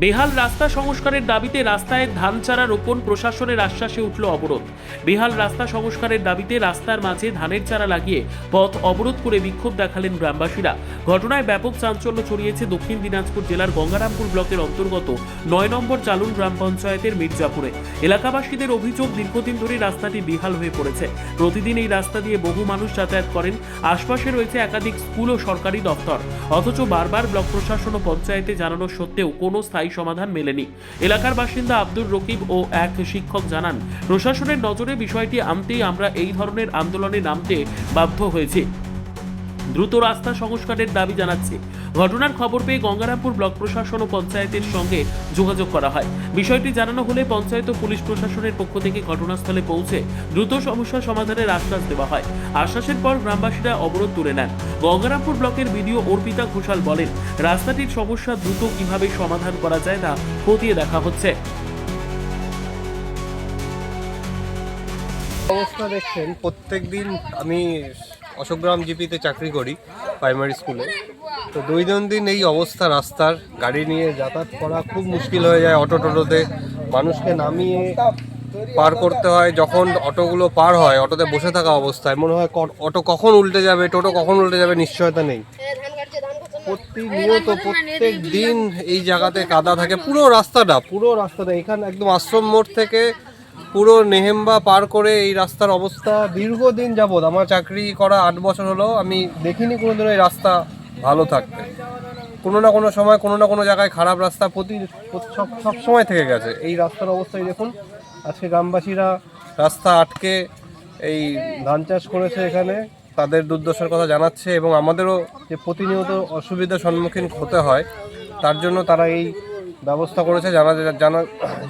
বেহাল রাস্তা সংস্কারের দাবিতে রাস্তায় ধান চারা রোপণ, প্রশাসনের আশ্বাসে উঠল অবরোধ। বেহাল রাস্তা সংস্কারের দাবিতে রাস্তার মাঝে ধানের চারা লাগিয়ে পথ অবরোধ করে বিক্ষোভ দেখালেন গ্রামবাসীরা। ঘটনায় ব্যাপক চাঞ্চল্য ছড়িয়েছে দক্ষিণ দিনাজপুর জেলার গঙ্গারামপুর ব্লকের অন্তর্গত ৯ নম্বর চালুন গ্রাম পঞ্চায়েতের মির্জাপুরে। এলাকাবাসীদের অভিযোগ, দীর্ঘদিন ধরে রাস্তাটি বেহাল হয়ে পড়েছে। প্রতিদিন এই রাস্তা দিয়ে বহু মানুষ যাতায়াত করেন। আশপাশে রয়েছে একাধিক স্কুল ও সরকারি দপ্তর, অথচ বারবার ব্লক প্রশাসন ও পঞ্চায়েতে জানানো সত্ত্বেও কোনো স্থায়ী সমাধান মেলেনি। এলাকার বাসিন্দা আব্দুর রকিব ও এক শিক্ষক জানান, প্রশাসনের নজরে বিষয়টি আনতেই আমরা এই ধরনের আন্দোলনে নামতে বাধ্য হয়েছি। দ্রুত রাস্তা সংস্কারের দাবি জানাচ্ছি। ঘটনার খবর পেয়ে গঙ্গারামপুর ব্লক প্রশাসন ও পঞ্চায়েতের সঙ্গে যোগাযোগ করা হয়। বিষয়টি জানানো হলে পঞ্চায়েত ও পুলিশ প্রশাসনের পক্ষ থেকে ঘটনাস্থলে পৌঁছে দ্রুত সমস্যা সমাধানের আশ্বাস দেওয়া হয়। আশ্বাসের পর গ্রামবাসীরা অবরোধ তুলে নেন। গঙ্গারামপুর ব্লকের বিডিও অর্পিতা ঘোষাল বলেন, রাস্তাটির সমস্যা দ্রুত কিভাবে সমাধান করা যায় তা খতিয়ে দেখা হচ্ছে। অবস্থা দেখছেন, প্রত্যেকদিন আমি অশোকগ্রাম জিপিতে চাকরি করি প্রাইমারি স্কুলে। তো দৈনন্দিন এই অবস্থা রাস্তার, গাড়ি নিয়ে যাতায়াত করা খুব মুশকিল হয়ে যায়। অটো টোটোতে মানুষকে নামিয়ে পার করতে হয়। যখন অটোগুলো পার হয়, অটোতে বসে থাকা অবস্থায় মনে হয় অটো কখন উল্টে যাবে, টোটো কখন উল্টে যাবে, নিশ্চয়তা নেই। প্রতিনিয়ত প্রত্যেক দিন এই জায়গাতে কাদা থাকে। পুরো রাস্তাটা এখানে একদম আশ্রম মোড় থেকে পুরো নেহেম্বা পার করে এই রাস্তার অবস্থা দীর্ঘদিন যাবৎ, আমার চাকরি করা 8 বছর হলো, আমি দেখিনি কোনোদিন এই রাস্তা ভালো থাকতে। কোনো না কোনো সময় কোনো না কোনো জায়গায় খারাপ রাস্তা সব সময় থেকে গেছে। এই রাস্তার অবস্থায় দেখুন, আজকে গ্রামবাসীরা রাস্তা আটকে এই ধান চাষ করেছে এখানে, তাদের দুর্দশার কথা জানাচ্ছে এবং আমাদেরও যে প্রতিনিয়ত অসুবিধার সম্মুখীন হতে হয়, তার জন্য তারা এই ব্যবস্থা করেছে।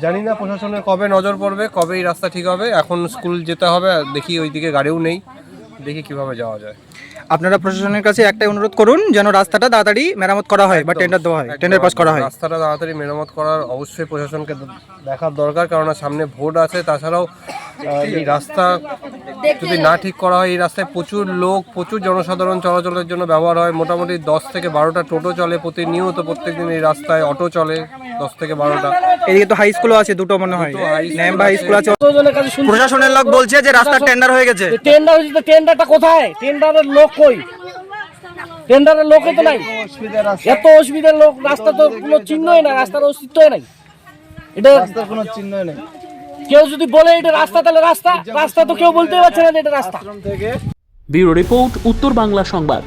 জানি না প্রশাসনের কবে নজর পড়বে, কবে এই রাস্তা ঠিক হবে। এখন স্কুল যেতে হবে, দেখি ওইদিকে গাড়িও নেই, দেখি কিভাবে যাওয়া যায়। আপনারা প্রশাসনের কাছে একটাই অনুরোধ করুন, যেন রাস্তাটা তাড়াতাড়ি মেরামত করা হয় বা টেন্ডার দেওয়া হয়, টেন্ডার পাস করা হয়। রাস্তাটা তাড়াতাড়ি মেরামত করার অবশ্যই প্রশাসনকে দেখার দরকার, কারণ সামনে ভোট আছে। তাছাড়াও এই রাস্তা যদি না ঠিক করা হয়, এই রাস্তায় প্রচুর জনসাধারণ চলাচলের জন্য ব্যবহার হয়। মোটামুটি 10 থেকে 12টা টোটো চলে প্রতিনিয়ত, প্রত্যেকদিন এই রাস্তায় অটো চলে 10 থেকে 12টা। এদিকে তো হাই স্কুলও আছে, দুটো মনে হয়, নেমবা হাই স্কুল আছে। প্রশাসনের লোক বলছে যে রাস্তার টেন্ডার হয়ে গেছে। টেন্ডার হয়েছে, তো টেন্ডারটা কোথায়? টেন্ডারের লোক কই? টেন্ডারের লোকই তো নাই। এত অসুবিধার লোক, রাস্তা তো কোনো চিহ্নই নাই, রাস্তার অস্তিত্বই নাই। এটা রাস্তার কোনো চিহ্নই নাই। কেউ যদি বলে এটা রাস্তা, তাহলে রাস্তা তো কেউ বলতেই পারছে না যে এটা রাস্তা। ব্যুরো রিপোর্ট, উত্তর বাংলা সংবাদ।